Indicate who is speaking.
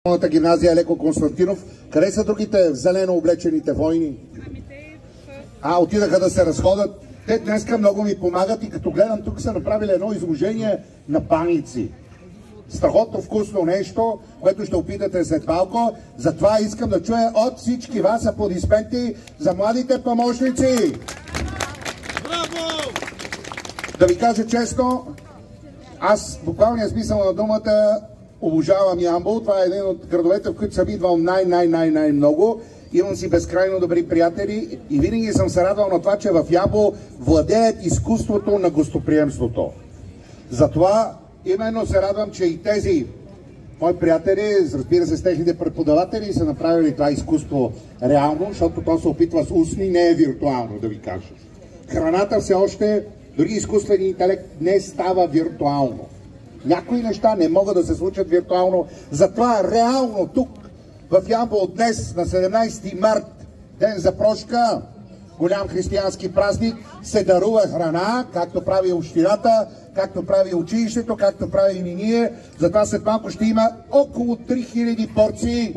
Speaker 1: Моята гимназия Леко Константинов. Къде са другите зелено облечените войни? Отидаха да се разходят. Те днеска много ми помагат и като гледам, тук са направили едно изложение на паници. Страхотно вкусно нещо, което ще опитате след малко. Затова искам да чуя от всички вас аплодисменти за младите помощници.
Speaker 2: Браво!
Speaker 1: Да ви кажа честно, аз буквалния смисъл на думата обожавам Ямбол. Това е един от градовете, в които съм идвал най-много. Имам си безкрайно добри приятели и винаги съм се радвал на това, че в Ямбол владеят изкуството на гостоприемството. Затова именно се радвам, че и тези мои приятели, разбира се с техните преподаватели, са направили това изкуство реално, защото то се опитва с устни, не е виртуално, да ви кажа. Храната все още, дори изкуственият интелект не става виртуално. Някои неща не могат да се случат виртуално, затова реално тук в Ямбол днес на 17 март, ден за прошка, голям християнски празник, се дарува храна, както прави общината, както прави училището, както правим и ние. Затова след малко ще има около 3000 порции